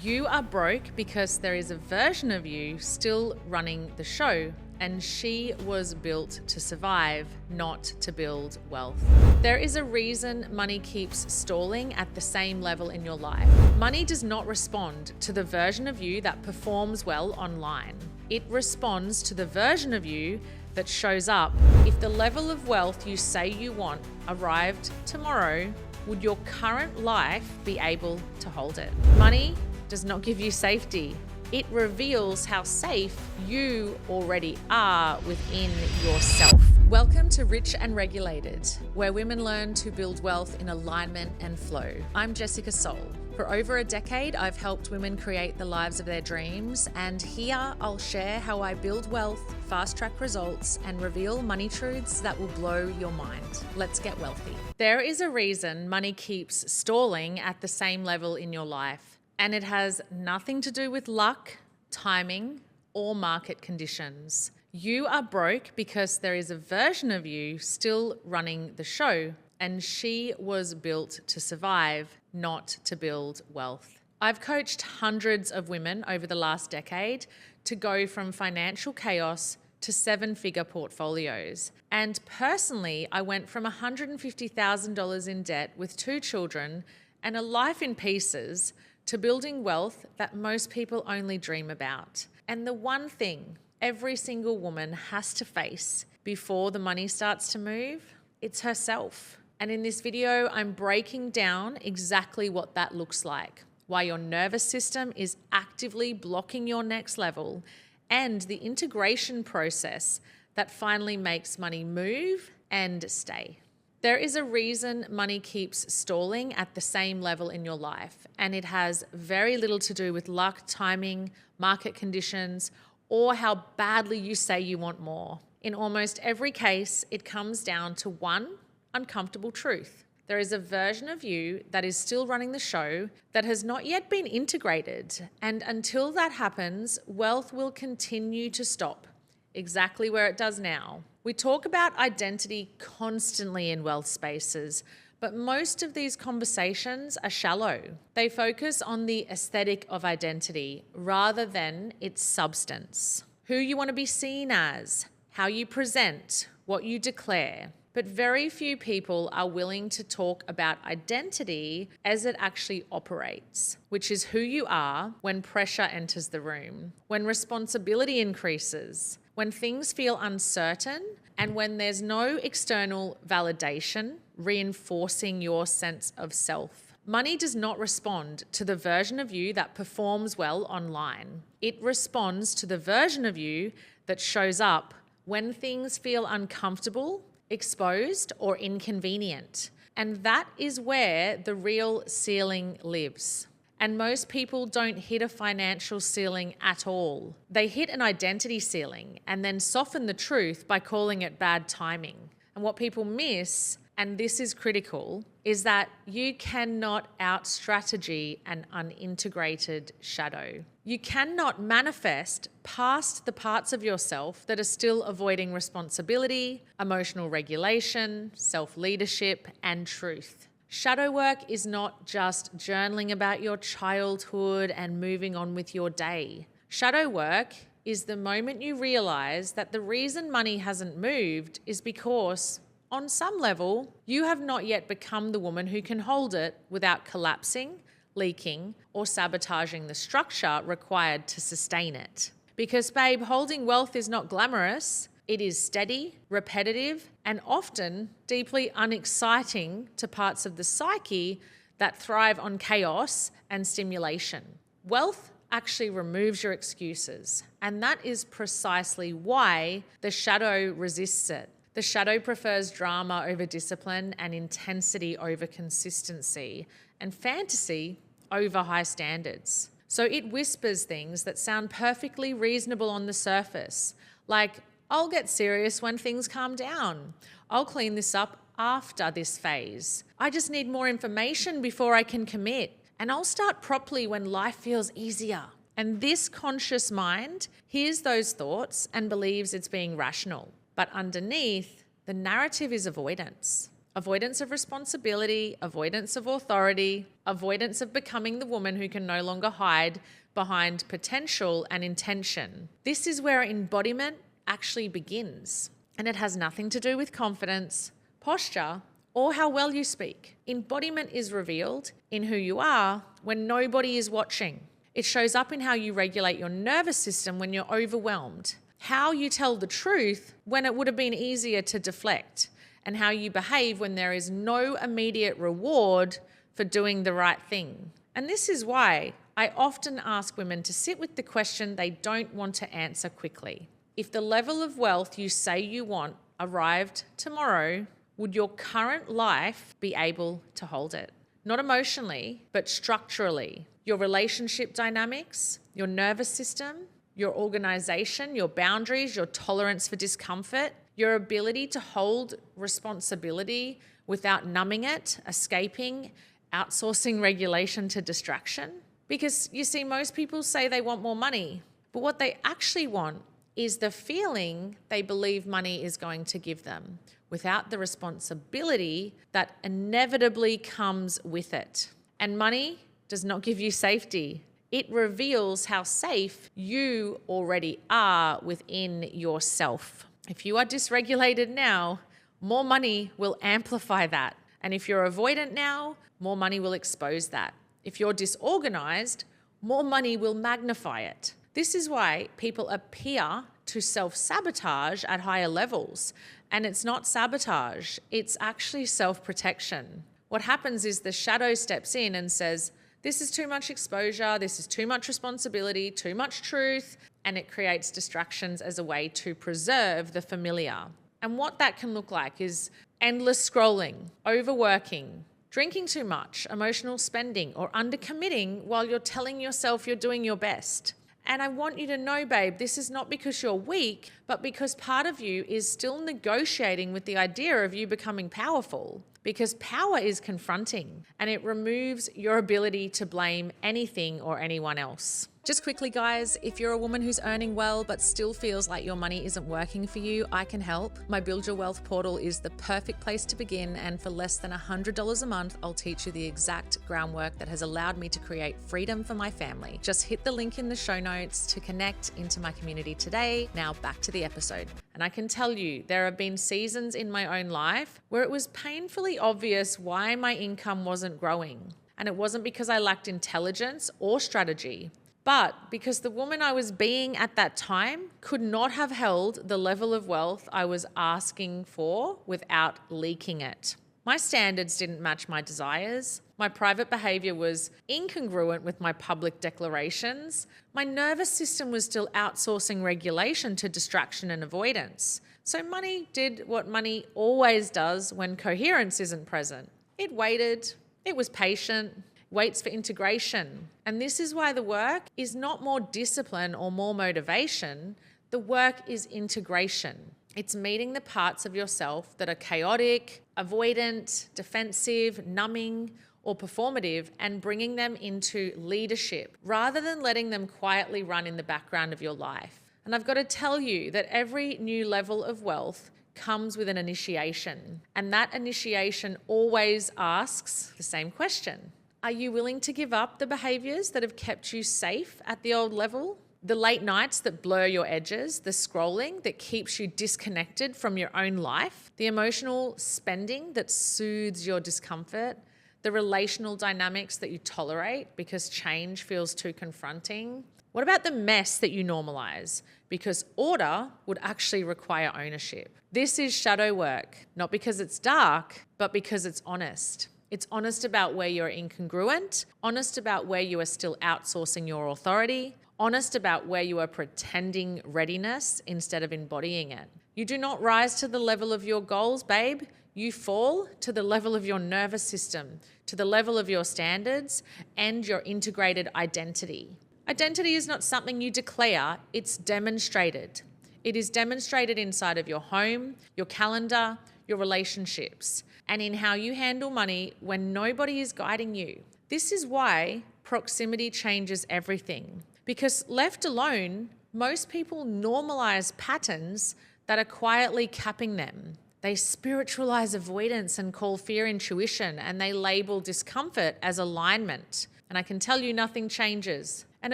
You are broke because there is a version of you still running the show, and she was built to survive, not to build wealth. There is a reason money keeps stalling at the same level in your life. Money does not respond to the version of you that performs well online. It responds to the version of you that shows up. If the level of wealth you say you want arrived tomorrow, would your current life be able to hold it? Money does not give you safety. It reveals how safe you already are within yourself. Welcome to Rich and Regulated, where women learn to build wealth in alignment and flow. I'm Jessica Soul. For over a decade, I've helped women create the lives of their dreams, and here I'll share how I build wealth, fast-track results, and reveal money truths that will blow your mind. Let's get wealthy. There is a reason money keeps stalling at the same level in your life. And it has nothing to do with luck, timing, or market conditions. You are broke because there is a version of you still running the show, and she was built to survive, not to build wealth. I've coached hundreds of women over the last decade to go from financial chaos to seven-figure portfolios. And personally, I went from $150,000 in debt with 2 children and a life in pieces to building wealth that most people only dream about. And the one thing every single woman has to face before the money starts to move, it's herself. And in this video, I'm breaking down exactly what that looks like, why your nervous system is actively blocking your next level, and the integration process that finally makes money move and stay. There is a reason money keeps stalling at the same level in your life, and it has very little to do with luck, timing, market conditions, or how badly you say you want more. In almost every case, it comes down to one uncomfortable truth. There is a version of you that is still running the show that has not yet been integrated, and until that happens, wealth will continue to stop exactly where it does now. We talk about identity constantly in wealth spaces, but most of these conversations are shallow. They focus on the aesthetic of identity rather than its substance. Who you want to be seen as, how you present, what you declare. But very few people are willing to talk about identity as it actually operates, which is who you are when pressure enters the room, when responsibility increases, when things feel uncertain, and when there's no external validation reinforcing your sense of self. Money does not respond to the version of you that performs well online. It responds to the version of you that shows up when things feel uncomfortable, exposed, or inconvenient. And that is where the real ceiling lives. And most people don't hit a financial ceiling at all. They hit an identity ceiling and then soften the truth by calling it bad timing. And what people miss, and this is critical, is that you cannot out-strategy an unintegrated shadow. You cannot manifest past the parts of yourself that are still avoiding responsibility, emotional regulation, self-leadership, and truth. Shadow work is not just journaling about your childhood and moving on with your day. Shadow work is the moment you realize that the reason money hasn't moved is because, on some level, you have not yet become the woman who can hold it without collapsing, leaking, or sabotaging the structure required to sustain it. Because, babe, holding wealth is not glamorous. It is steady, repetitive, and often deeply unexciting to parts of the psyche that thrive on chaos and stimulation. Wealth actually removes your excuses, and that is precisely why the shadow resists it. The shadow prefers drama over discipline and intensity over consistency and fantasy over high standards. So it whispers things that sound perfectly reasonable on the surface, like, I'll get serious when things calm down. I'll clean this up after this phase. I just need more information before I can commit. And I'll start properly when life feels easier. And this conscious mind hears those thoughts and believes it's being rational. But underneath, the narrative is avoidance. avoidance of responsibility, avoidance of authority, avoidance of becoming the woman who can no longer hide behind potential and intention. This is where embodiment actually begins. And it has nothing to do with confidence, posture, or how well you speak. Embodiment is revealed in who you are when nobody is watching. It shows up in how you regulate your nervous system when you're overwhelmed, how you tell the truth when it would have been easier to deflect, and how you behave when there is no immediate reward for doing the right thing. And this is why I often ask women to sit with the question they don't want to answer quickly. If the level of wealth you say you want arrived tomorrow, would your current life be able to hold it? Not emotionally, but structurally. Your relationship dynamics, your nervous system, your organization, your boundaries, your tolerance for discomfort, your ability to hold responsibility without numbing it, escaping, outsourcing regulation to distraction. Because you see, most people say they want more money, but what they actually want is the feeling they believe money is going to give them without the responsibility that inevitably comes with it. And money does not give you safety. It reveals how safe you already are within yourself. If you are dysregulated now, more money will amplify that. And if you're avoidant now, more money will expose that. If you're disorganized, more money will magnify it. This is why people appear to self-sabotage at higher levels. And it's not sabotage, it's actually self-protection. What happens is the shadow steps in and says, this is too much exposure, this is too much responsibility, too much truth, and it creates distractions as a way to preserve the familiar. And what that can look like is endless scrolling, overworking, drinking too much, emotional spending, or undercommitting while you're telling yourself you're doing your best. And I want you to know, babe, this is not because you're weak, but because part of you is still negotiating with the idea of you becoming powerful. Because power is confronting and it removes your ability to blame anything or anyone else. Just quickly, guys, if you're a woman who's earning well but still feels like your money isn't working for you, I can help. My Build Your Wealth portal is the perfect place to begin, and for less than $100 a month, I'll teach you the exact groundwork that has allowed me to create freedom for my family. Just hit the link in the show notes to connect into my community today. Now back to the episode. And I can tell you, there have been seasons in my own life where it was painfully obvious why my income wasn't growing. And it wasn't because I lacked intelligence or strategy, but because the woman I was being at that time could not have held the level of wealth I was asking for without leaking it. My standards didn't match my desires. My private behavior was incongruent with my public declarations. My nervous system was still outsourcing regulation to distraction and avoidance. So money did what money always does when coherence isn't present. It waited, it was patient, waits for integration. And this is why the work is not more discipline or more motivation. The work is integration. It's meeting the parts of yourself that are chaotic, avoidant, defensive, numbing, or performative, and bringing them into leadership rather than letting them quietly run in the background of your life. And I've got to tell you that every new level of wealth comes with an initiation. And that initiation always asks the same question. Are you willing to give up the behaviors that have kept you safe at the old level? The late nights that blur your edges, the scrolling that keeps you disconnected from your own life, the emotional spending that soothes your discomfort, the relational dynamics that you tolerate because change feels too confronting. What about the mess that you normalize? Because order would actually require ownership. This is shadow work, not because it's dark, but because it's honest. It's honest about where you're incongruent, honest about where you are still outsourcing your authority, honest about where you are pretending readiness instead of embodying it. You do not rise to the level of your goals, babe. You fall to the level of your nervous system, to the level of your standards and your integrated identity. Identity is not something you declare, it's demonstrated. It is demonstrated inside of your home, your calendar, your relationships, and in how you handle money when nobody is guiding you. This is why proximity changes everything. Because left alone, most people normalize patterns that are quietly capping them. They spiritualize avoidance and call fear intuition, and they label discomfort as alignment. And I can tell you nothing changes. And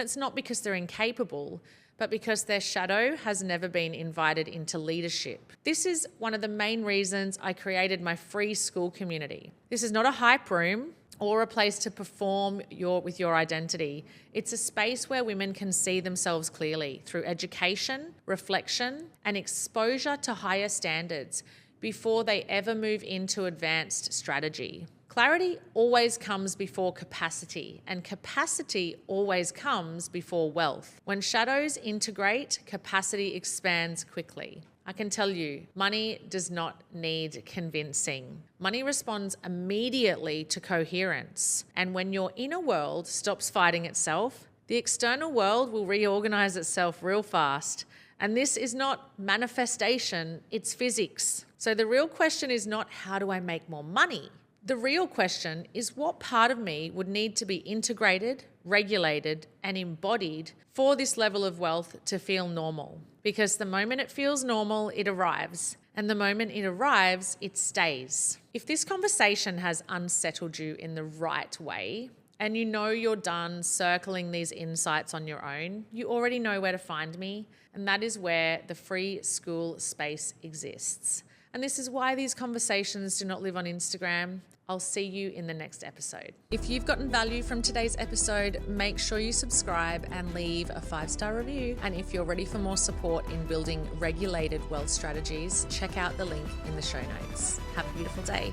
it's not because they're incapable, but because their shadow has never been invited into leadership. This is one of the main reasons I created my free school community. This is not a hype room or a place to perform with your identity. It's a space where women can see themselves clearly through education, reflection, and exposure to higher standards before they ever move into advanced strategy. Clarity always comes before capacity, and capacity always comes before wealth. When shadows integrate, capacity expands quickly. I can tell you, money does not need convincing. Money responds immediately to coherence. And when your inner world stops fighting itself, the external world will reorganize itself real fast. And this is not manifestation, it's physics. So the real question is not, how do I make more money? The real question is, what part of me would need to be integrated, regulated, and embodied for this level of wealth to feel normal? Because the moment it feels normal, it arrives. And the moment it arrives, it stays. If this conversation has unsettled you in the right way, and you know you're done circling these insights on your own, you already know where to find me. And that is where the free school space exists. And this is why these conversations do not live on Instagram. I'll see you in the next episode. If you've gotten value from today's episode, make sure you subscribe and leave a 5-star review. And if you're ready for more support in building regulated wealth strategies, check out the link in the show notes. Have a beautiful day.